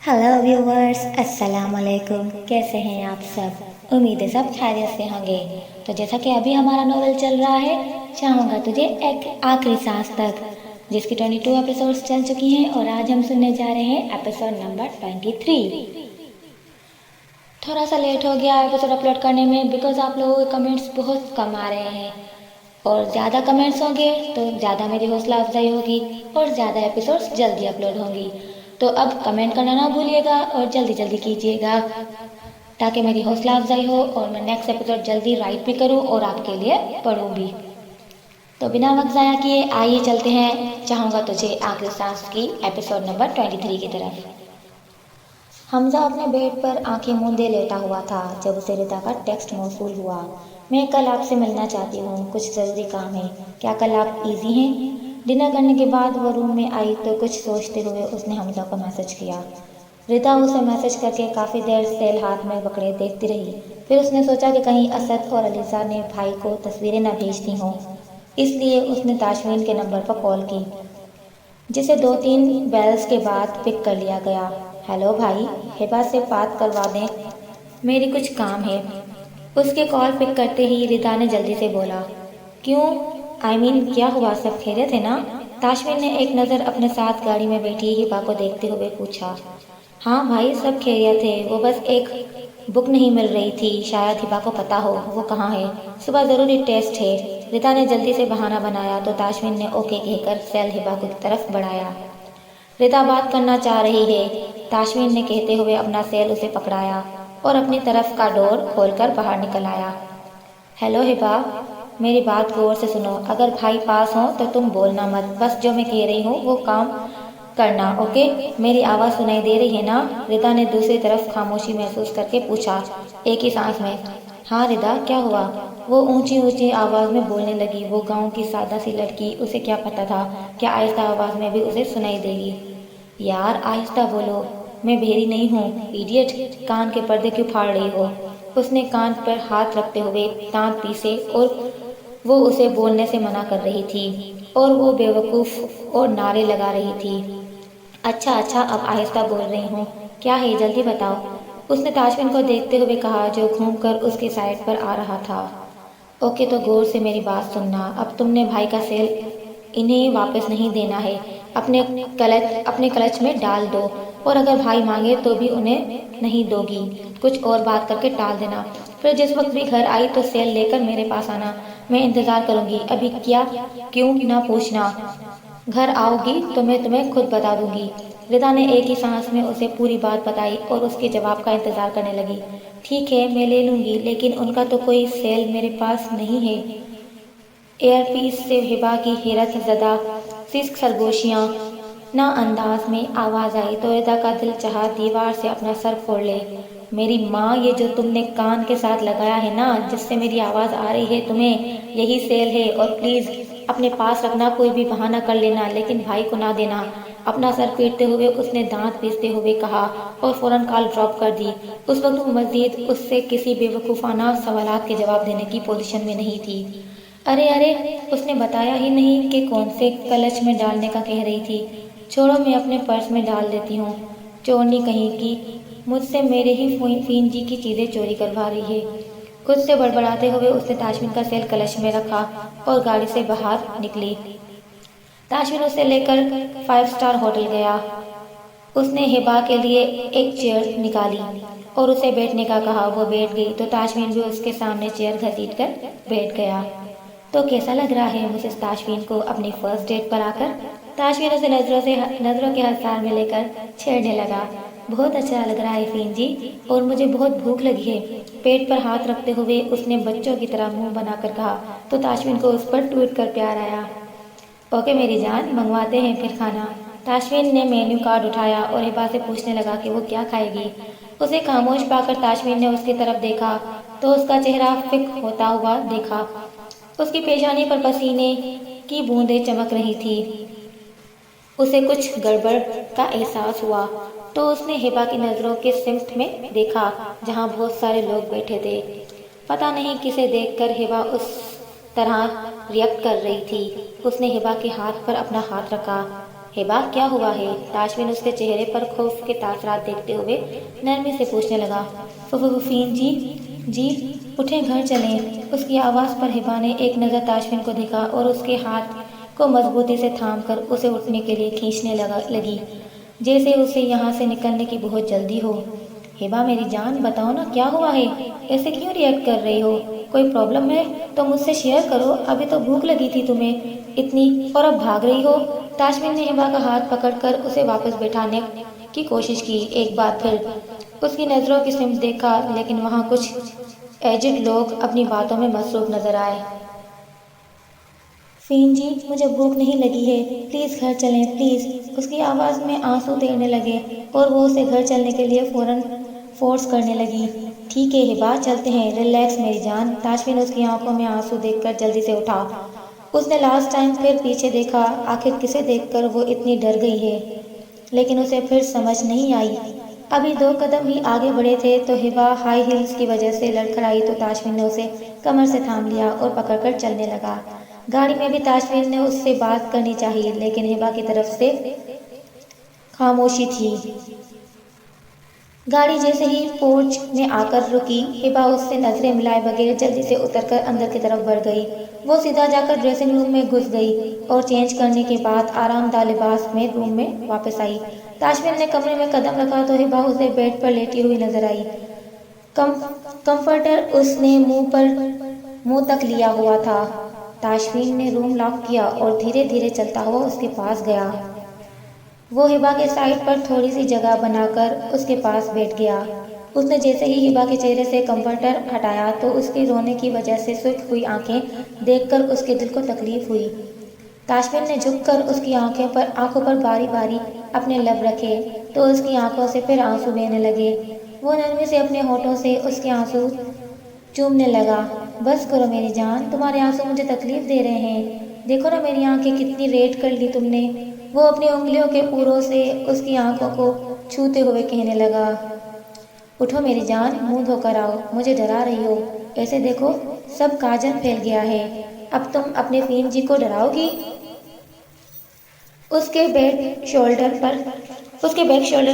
Hello viewers, अस्सलाम वालेकुम। कैसे हैं आप सब? उम्मीद है सब खैरियत से होंगे। तो जैसा कि अभी हमारा नॉवेल चल रहा है चाहूँगा तुझे एक आखिरी सांस तक, जिसकी 22 एपिसोड्स चल चुकी हैं और आज हम सुनने जा रहे हैं एपिसोड नंबर 23। थोड़ा सा लेट हो गया एपिसोड अपलोड करने में बिकॉज आप लोगों के कमेंट्स बहुत कम आ रहे हैं और ज़्यादा कमेंट्स होंगे तो ज़्यादा मेरी हौसला अफजाई होगी और ज़्यादा एपिसोड्स जल्दी अपलोड होंगी। तो अब कमेंट करना ना भूलिएगा और जल्दी जल्दी कीजिएगा ताकि मेरी हौसला अफजाई हो और मैं नेक्स्ट एपिसोड जल्दी राइट भी करूं और आपके लिए पढ़ूं भी। तो बिना वक्त ज़ाया किए आइए चलते हैं चाहूँगा तुझे आखिरी सांस की एपिसोड नंबर 23 की तरफ। हमजा अपने बेड पर आंखें मूंदे लेटा हुआ था जब उसे रिता का टेक्स्ट मौसूल हुआ। मैं कल आपसे मिलना चाहती हूँ, कुछ ज़रूरी काम है। क्या कल आप इजी हैं? डिनर करने के बाद वो रूम में आई तो कुछ सोचते हुए उसने हमजा को मैसेज किया। रिता उसे मैसेज करके काफ़ी देर सेल हाथ में पकड़े देखती रही। फिर उसने सोचा कि कहीं असद और अलीज़ा ने भाई को तस्वीरें न भेज दी हों, इसलिए उसने ताशमीन के नंबर पर कॉल की, जिसे 2-3 बेल्स के बाद पिक कर लिया गया। हेलो भाई, हिबा से बात करवा दें, मेरी कुछ काम है। उसके कॉल पिक करते ही रिता ने जल्दी से बोला, क्यों? क्या हुआ, सब खैरियत है ना? ताशमीन ने एक नज़र अपने साथ गाड़ी में बैठी हिबा को देखते हुए पूछा। हाँ भाई, सब खैरियत है, वो बस एक बुक नहीं मिल रही थी, शायद हिबा को पता हो वो कहाँ है। सुबह ज़रूरी टेस्ट है। रिता ने जल्दी से बहाना बनाया तो ताशमीन ने ओके कहकर सेल हिबा की तरफ बढ़ाया। रिता बात करना चाह रही है, ताशमीन ने कहते हुए अपना सेल उसे पकड़ाया और अपनी तरफ का डोर खोलकर बाहर निकल आया। हेलो हिबा, मेरी बात गौर से सुनो। अगर भाई पास हो तो तुम बोलना मत, बस जो मैं कह रही हूँ वो काम करना, ओके? मेरी आवाज़ सुनाई दे रही है ना? रिता ने दूसरी तरफ खामोशी महसूस करके पूछा, एक ही सांस में। हाँ रिता, क्या हुआ? वो ऊंची ऊंची आवाज़ में बोलने लगी। वो गांव की सादा सी लड़की, उसे क्या पता था क्या आहिस्ता आवाज़ में भी उसे सुनाई देगी। यार आहिस्ता बोलो, मैं भेरी नहीं हूँ इडियट, कान के पर्दे क्यों फाड़ रही हो? उसने कान पर हाथ रखते हुए दांत पीसे और वो उसे बोलने से मना कर रही थी और वो बेवकूफ़ और नारे लगा रही थी। अच्छा अच्छा, अब आहिस्ता बोल रही हूँ, क्या है जल्दी बताओ, उसने ताशमीन को देखते हुए कहा जो घूमकर उसकी साइड पर आ रहा था। ओके, तो गौर से मेरी बात सुनना। अब तुमने भाई का सेल इन्हें वापस नहीं देना है, अपने क्लच में डाल दो और अगर भाई मांगे तो भी उन्हें नहीं दोगी। कुछ और बात करके टाल देना। फिर जिस वक्त भी घर आई तो सेल लेकर मेरे पास आना, मैं इंतज़ार करूँगी। अभी क्या क्यों ना पूछना, घर आओगी तो मैं तुम्हें खुद बता दूंगी। रिता ने एक ही सांस में उसे पूरी बात बताई और उसके जवाब का इंतज़ार करने लगी। ठीक है, मैं ले लूँगी, लेकिन उनका तो कोई सेल मेरे पास नहीं है। एयरपीस से हिबा की हैरत ज़दा सिस्क सरगोशियाँ ना अंदाज में आवाज़ आई तो रिता का दिल चाहा दीवार से अपना सर फोड़ ले। मेरी माँ, ये जो तुमने कान के साथ लगाया है ना, जिससे मेरी आवाज़ आ रही है तुम्हें, यही सेल है और प्लीज़ अपने पास रखना, कोई भी बहाना कर लेना लेकिन भाई को ना देना। अपना सर पीटते हुए उसने दांत पीसते हुए कहा और फौरन कॉल ड्रॉप कर दी। उस वक्त वो मजीद उससे किसी बेवकूफ़ाना सवालात के जवाब देने की पोजीशन में नहीं थी। अरे अरे, उसने बताया ही नहीं कि कौन से क्लच में डालने का कह रही थी। छोड़ो, मैं अपने पर्स में डाल देती हूँ। चोरनी कहीं की, मुझसे मेरे ही फीन जी की चीज़ें चोरी करवा रही है। खुद से बड़बड़ाते हुए उसने ताशमीन का सेल कलश में रखा और गाड़ी से बाहर निकली। ताशमीन उसे लेकर 5 स्टार होटल गया। उसने हिबा के लिए एक चेयर निकाली और उसे बैठने का कहा। वो बैठ गई तो ताशमीन भी उसके सामने चेयर घसीट कर बैठ गया। तो कैसा लग रहा है मिसेस ताशमीन को अपनी फर्स्ट डेट पर आकर? ताशमीन उसे नज़रों के हसार में लेकर छेड़ने लगा। बहुत अच्छा लग रहा है फीन जी, और मुझे बहुत भूख लगी है। पेट पर हाथ रखते हुए उसने बच्चों की तरह मुंह बनाकर कहा तो ताशमीन को उस पर टूट कर प्यार आया। ओके मेरी जान, मंगवाते हैं फिर खाना। ताशमीन ने मेन्यू कार्ड उठाया और हिबा से पूछने लगा कि वो क्या खाएगी। उसे खामोश पाकर ताशमीन ने उसकी तरफ देखा तो उसका चेहरा फिक होता हुआ देखा। उसकी पेशानी पर पसीने की बूंदें चमक रही थी। उसे कुछ गड़बड़ का एहसास हुआ तो उसने हिबा की नज़रों के सिमट में देखा जहाँ बहुत सारे लोग बैठे थे। पता नहीं किसे देखकर हिबा उस तरह रिएक्ट कर रही थी। उसने हिबा के हाथ पर अपना हाथ रखा। हिबा क्या हुआ है? ताशविन उसके चेहरे पर खौफ के तासरात देखते हुए नरमी से पूछने लगा। फूफीन जी उठें, घर चलें। उसकी आवाज़ पर हिबा ने एक नज़र ताशविन को देखा और उसके हाथ को मजबूती से थामकर उसे उठने के लिए खींचने लगी, जैसे उसे यहाँ से निकलने की बहुत जल्दी हो। हिबा मेरी जान, बताओ ना क्या हुआ है? ऐसे क्यों रिएक्ट कर रही हो? कोई प्रॉब्लम है तो मुझसे शेयर करो। अभी तो भूख लगी थी तुम्हें इतनी और अब भाग रही हो। ताशविन ने हिबा का हाथ पकड़कर उसे वापस बैठाने की कोशिश की। एक बार फिर उसकी नज़रों की सिमत देखा, लेकिन वहाँ कुछ एजिड लोग अपनी बातों में मसरूफ नजर आए। फीन जी, मुझे भूख नहीं लगी है, प्लीज़ घर चलें प्लीज़। उसकी आवाज़ में आंसू तैरने लगे और वो उसे घर चलने के लिए फ़ौरन फोर्स करने लगी। ठीक है हिबा, चलते हैं, रिलैक्स मेरी जान। ताशविन उसकी आंखों में आंसू देखकर जल्दी से उठा। उसने लास्ट टाइम फिर पीछे देखा, आखिर किसे देखकर वो इतनी डर गई है, लेकिन उसे फिर समझ नहीं आई। अभी 2 कदम ही आगे बढ़े थे तो हिबा हाई हील्स की वजह से लड़खड़ाई तो ताशविन ने उसे कमर से थाम लिया और पकड़कर चलने लगा। गाड़ी में भी ताशविन ने उससे बात करनी चाहिए, लेकिन हिबा की तरफ से खामोशी थी। गाड़ी जैसे ही पोर्च में आकर रुकी, हिबा उससे नजरें मिलाए बगैर जल्दी से उतरकर अंदर की तरफ बढ़ गई। वो सीधा जाकर ड्रेसिंग रूम में घुस गई और चेंज करने के बाद आरामदाह लिबास में रूम में वापस आई। ताशविन ने कमरे में कदम रखा तो हिबा उसे बेड पर लेटी हुई नजर आई। कंफर्टर उसने मुंह तक लिया हुआ था। ताशविन ने रूम लॉक किया और धीरे धीरे चलता हुआ उसके पास गया। वो हिबा के साइड पर थोड़ी सी जगह बनाकर उसके पास बैठ गया। उसने जैसे ही हिबा के चेहरे से कंफर्टर हटाया तो उसके रोने की वजह से सुर्ख हुई आंखें देखकर उसके दिल को तकलीफ हुई। ताशविन ने झुककर उसकी आंखों पर बारी बारी अपने लब रखे तो उसकी आंखों से फिर आंसू बहने लगे। वो नरमी से अपने होठों से उसके आंसू चूमने लगा। बस करो मेरी जान, तुम्हारे आंसू मुझे तकलीफ दे रहे हैं। देखो ना मेरी आंखें कितनी रेड कर ली तुमने। वो अपनी उंगलियों के पूरों से उसकी आंखों को छूते हुए कहने लगा। उठो मेरी जान, मुंह धोकर आओ, मुझे डरा रही हो। ऐसे देखो सब काजल फैल गया है, अब तुम अपने फीन जी को डराओगी? उसके बैक शोल्डर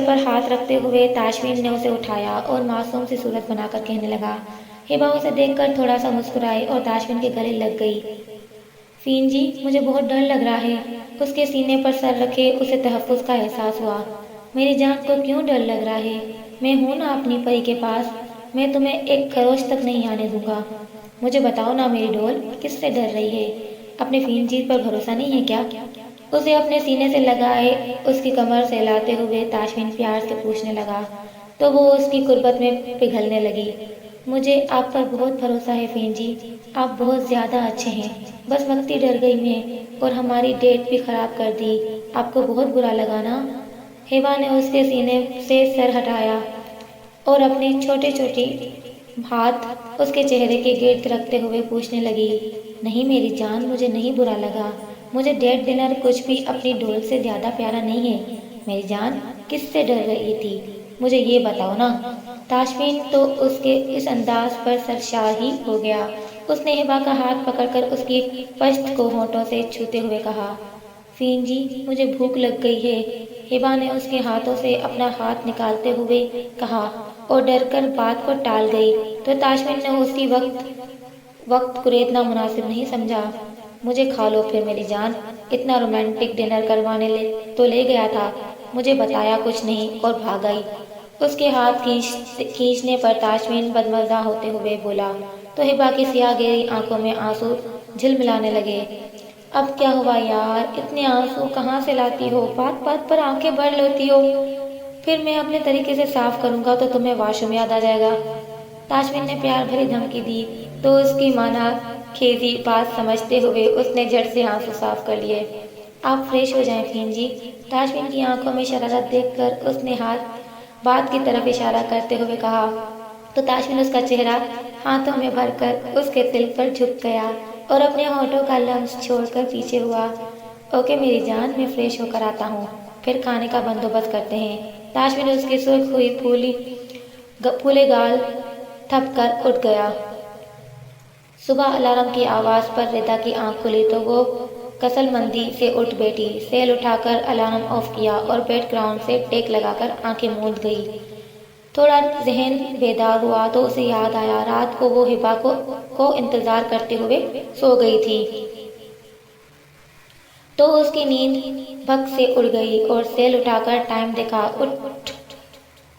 पर हाथ रखते हुए ताशविन ने उसे उठाया और मासूम सी सूरत बनाकर कहने लगा। हिबा उसे देखकर थोड़ा सा मुस्कुराई और ताशविन के गले लग गई। फीन जी, मुझे बहुत डर लग रहा है। उसके सीने पर सर रखे उसे तहफ़्फ़ुज़ का एहसास हुआ। मेरी जान को क्यों डर लग रहा है? मैं हूँ ना अपनी परी के पास, मैं तुम्हें एक खरोच तक नहीं आने दूंगा। मुझे बताओ ना मेरी डोल, किससे डर रही है? अपने फीन जी पर भरोसा नहीं है क्या? उसे अपने सीने से लगाए उसकी कमर सहलाते हुए ताशविन प्यार से पूछने लगा तो वो उसकी कुर्बत में पिघलने लगी। मुझे आप पर बहुत भरोसा है फीन जी, आप बहुत ज़्यादा अच्छे हैं। बस वक्ती डर गई मैं और हमारी डेट भी ख़राब कर दी। आपको बहुत बुरा लगा ना? हिबा ने उसके सीने से सर हटाया और अपने छोटे छोटे हाथ उसके चेहरे के गिर्द रखते हुए पूछने लगी। नहीं मेरी जान, मुझे नहीं बुरा लगा। मुझे डेट डिनर कुछ भी अपनी डोल से ज़्यादा प्यारा नहीं है। मेरी जान, किससे डर रही थी? मुझे ये बताओ ना। ताशविन तो उसके इस अंदाज पर सरशार ही हो गया। उसने हिबा का हाथ पकड़कर उसकी पश्त को होठों से छूते हुए कहा। फीन जी, मुझे भूख लग गई है। हिबा ने उसके हाथों से अपना हाथ निकालते हुए कहा और डरकर बात को टाल गई तो ताशविन ने उसकी वक्त कुरेदना मुनासिब नहीं समझा। मुझे खा लो फिर मेरी जान, इतना रोमांटिक डिनर करवाने ले गया था, मुझे बताया कुछ नहीं और भाग आई। उसके हाथ खींचने पर ताशविन बदमज़ा होते हुए बोला तो हिबा की सियाह गहरी आंखों में आंसू झिलमिलाने लगे। अब क्या हुआ यार, इतने आंसू कहाँ से लाती हो? बात बात पर आंखें भर लेती हो। फिर मैं अपने तरीके से साफ करूँगा तो तुम्हें वॉशरूम याद आ जाएगा। ताशविन ने प्यार भरी धमकी दी तो उसकी माना खेजी बात समझते हुए उसने झट से आंसू साफ कर लिए। आप फ्रेश हो जाएं फीन जी। ताशविन की आंखों में शरारत देखकर उसने बात की तरफ इशारा करते हुए कहा तो ताशविन उसका चेहरा हाथों में भरकर उसके दिल पर झुक गया और अपने होठों का लम्स छोड़कर पीछे हुआ। ओके मेरी जान, मैं फ्रेश होकर आता हूँ, फिर खाने का बंदोबस्त करते हैं। ताशविन उसकी सुर्ख हुई फूले गाल थप कर उठ गया। सुबह अलार्म की आवाज़ पर रिदा की आंख खुली तो वो कसल मंदी से उठ बैठी, सेल उठाकर अलार्म ऑफ किया और बेड ग्राउंड से टेक लगाकर आंखें मूंद गई। थोड़ा जहन बेदार हुआ तो उसे याद आया रात को वो हिबा को इंतजार करते हुए सो गई थी। तो उसकी नींद भग से उड़ गई और सेल उठाकर टाइम देखा।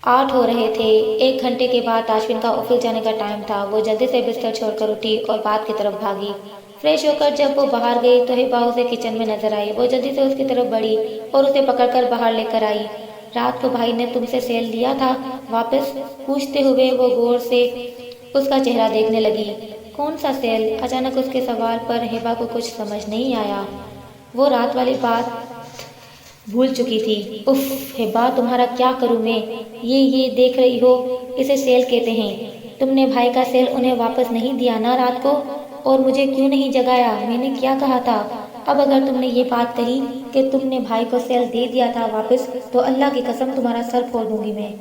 8 हो रहे थे। 1 घंटे के बाद ताशविन का ऑफिस जाने का टाइम था। वो जल्दी से बिस्तर छोड़कर उठी और बाथ की तरफ भागी। फ्रेश होकर जब वो बाहर गई तो हिबा उसे किचन में नजर आई। वो जल्दी से उसकी तरफ बढ़ी और उसे पकड़कर बाहर लेकर आई। रात को भाई ने तुमसे सेल लिया था वापस? पूछते हुए वो गौर से उसका चेहरा देखने लगी। कौन सा सेल? अचानक उसके सवाल पर हिबा को कुछ समझ नहीं आया। वो रात वाली बात भूल चुकी थी। उफ हिबा, तुम्हारा क्या करूं मैं? ये देख रही हो, इसे सेल कहते हैं। तुमने भाई का सेल उन्हें वापस नहीं दिया ना रात को? और मुझे क्यों नहीं जगाया? मैंने क्या कहा था? अब अगर तुमने ये बात कही कि तुमने भाई को सेल दे दिया था वापस, तो अल्लाह की कसम तुम्हारा सर फोड़ दूंगी मैं।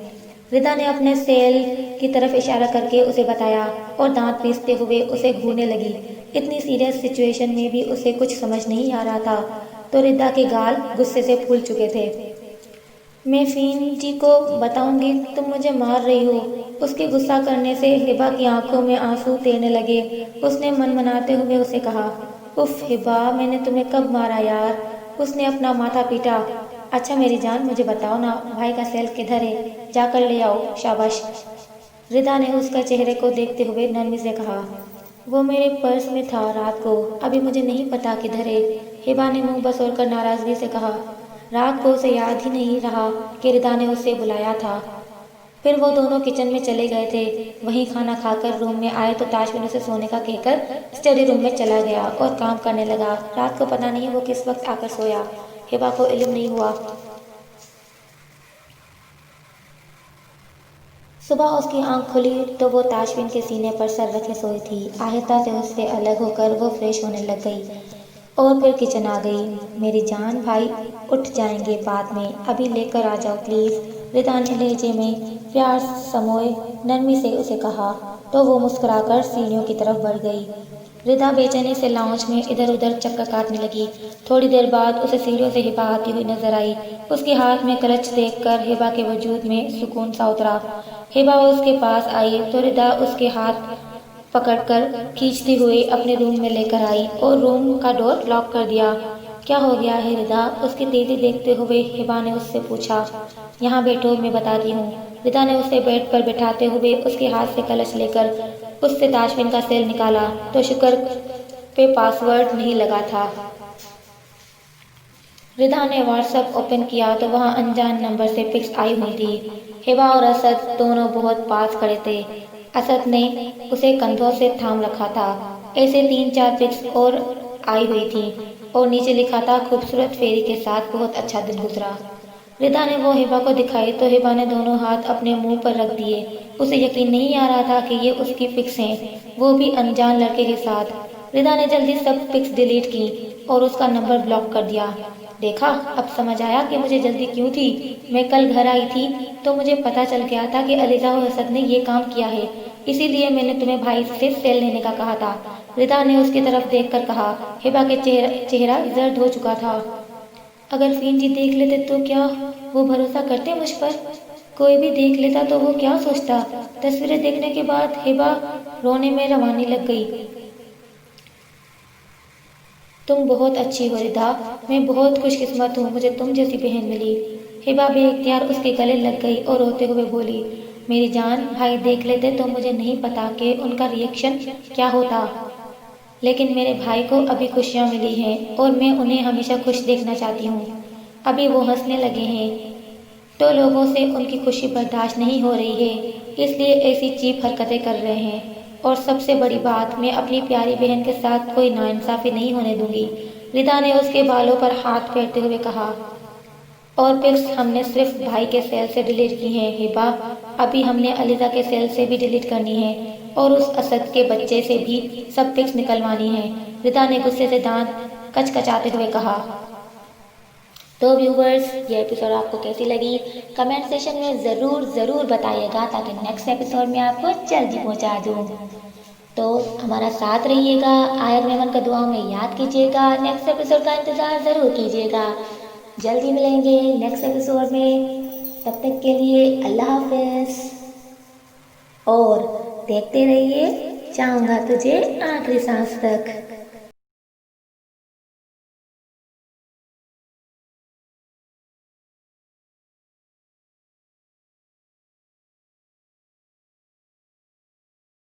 रिदा ने अपने सेल की तरफ इशारा करके उसे बताया और दांत पीसते हुए उसे घूरने लगी। इतनी सीरियस सिचुएशन में भी उसे कुछ समझ नहीं आ रहा था, तो रिदा के गाल गुस्से से फूल चुके थे। मैं फ़ीन जी को बताऊंगी तुम मुझे मार रही हो। उसके गुस्सा करने से हिबा की आंखों में आंसू तैरने लगे। उसने मनमनाते हुए उसे कहा, उफ हिबा, मैंने तुम्हें कब मारा यार? उसने अपना माथा पीटा। अच्छा मेरी जान, मुझे बताओ ना, भाई का सेल किधर है? जाकर ले आओ। शाबाश। रिदा ने उसका चेहरे को देखते हुए नरमी से कहा, वो मेरे पर्स में था रात को, अभी मुझे नहीं पता किधर है। हिबा ने मुंह बसोरकर नाराजगी से कहा। रात को उसे याद ही नहीं रहा कि रिदा ने उसे बुलाया था। फिर वो दोनों किचन में चले गए थे। वहीं खाना खाकर रूम में आए तो ताशविन उसे सोने का कहकर स्टडी रूम में चला गया और काम करने लगा। रात को पता नहीं वो किस वक्त आकर सोया, हिबा को इल्म नहीं हुआ। सुबह उसकी आंख खुली तो वो ताशविन के सीने पर सर रखे सोई थी। आहिस्ता से उससे अलग होकर वो फ्रेश होने लग गई और फिर किचन आ गई। मेरी जान, भाई उठ जाएंगे बाद में, अभी लेकर आ जाओ प्लीज़। रिदा ने लहजे में प्यार समोए नरमी से उसे कहा तो वो मुस्कुराकर सीढ़ियों की तरफ बढ़ गई। रिदा बेचैनी से लाउंज में इधर उधर चक्कर काटने लगी। थोड़ी देर बाद उसे सीढ़ियों से हिबा आती हुई नजर आई। उसके हाथ में क्लच देखकर हिबा के वजूद में सुकून सा उतरा। हिबा उसके पास आई तो रिदा उसके हाथ पकड़कर खींचती हुई अपने रूम में लेकर आई और रूम का डोर लॉक कर दिया। क्या हो गया है रिदा? उसकी तेजी देखते हुए हिबा ने उससे पूछा। यहाँ बैठो, मैं बताती हूँ। रिदा ने उसे बेड पर बैठाते हुए उसके हाथ से कलश लेकर उससे ताशविन का सेल निकाला तो शुक्र पे पासवर्ड नहीं लगा था। रिदा ने व्हाट्सएप ओपन किया तो वहाँ अनजान नंबर से पिक्स आई हुई थी। हिबा और असद दोनों बहुत पास खड़े थे। असद ने उसे कंधों से थाम रखा था। ऐसे 3-4 पिक्स और आई हुई थी और नीचे लिखा था, खूबसूरत फेरी के साथ बहुत अच्छा दिन गुजरा। रिदा ने वो हिबा को दिखाई तो हिबा ने दोनों हाथ अपने मुंह पर रख दिए। उसे यकीन नहीं आ रहा था कि ये उसकी पिक्स हैं, वो भी अनजान लड़के के साथ। रिदा ने जल्दी सब पिक्स डिलीट की और उसका नंबर ब्लॉक कर दिया। देखा, अब समझ आया कि मुझे जल्दी क्यों थी। मैं कल घर आई थी तो मुझे पता चल गया था कि अलीजा और असद ने ये काम किया है, इसीलिए मैंने तुम्हें भाई से सेल लेने का कहा था। रिदा ने उसकी तरफ देखकर कहा। हिबा के चेहरा जर्द हो चुका था। अगर फ़ीन जी देख लेते तो क्या वो भरोसा करते मुझ पर? कोई भी देख लेता तो वो क्या सोचता? तस्वीरें देखने के बाद हिबा रोने में रवानी लग गई। तुम बहुत अच्छी हो रिदा, मैं बहुत खुशकिस्मत हूँ, मुझे तुम जैसी बहन मिली। हिबा बेइख्तियार उसके गले लग गई और रोते हुए बोली, मेरी जान, भाई देख लेते तो मुझे नहीं पता कि उनका रिएक्शन क्या होता, लेकिन मेरे भाई को अभी खुशियाँ मिली हैं और मैं उन्हें हमेशा खुश देखना चाहती हूँ। अभी वो हंसने लगे हैं तो लोगों से उनकी खुशी बर्दाश्त नहीं हो रही है, इसलिए ऐसी चीप हरकतें कर रहे हैं। और सबसे बड़ी बात, मैं अपनी प्यारी बहन के साथ कोई नाइंसाफ़ी नहीं होने दूंगी। रिदा ने उसके बालों पर हाथ फेरते हुए कहा। और पिक्स हमने सिर्फ भाई के सेल से डिलीट की हैं हिबा, अभी हमने अलीजा के सेल से भी डिलीट करनी है और उस असद के बच्चे से भी सब पिक्स निकलवानी है। रिदा ने गुस्से से दांत कचकचाते हुए कहा। तो व्यूवर्स, ये एपिसोड आपको कैसी लगी कमेंट सेशन में ज़रूर बताइएगा ताकि नेक्स्ट एपिसोड में आपको जल्दी पहुंचा दूँ। تو ہمارا ساتھ رہیے گا، آیت میمن کا دعاؤں میں یاد کیجیے گا، نیکسٹ ایپیسوڈ کا انتظار ضرور کیجیے گا۔ جلدی ملیں گے نیکسٹ ایپیسوڈ میں، تب تک کے لیے اللہ حافظ، اور دیکھتے رہیے چاہوں گا تجھے آخری سانس تک۔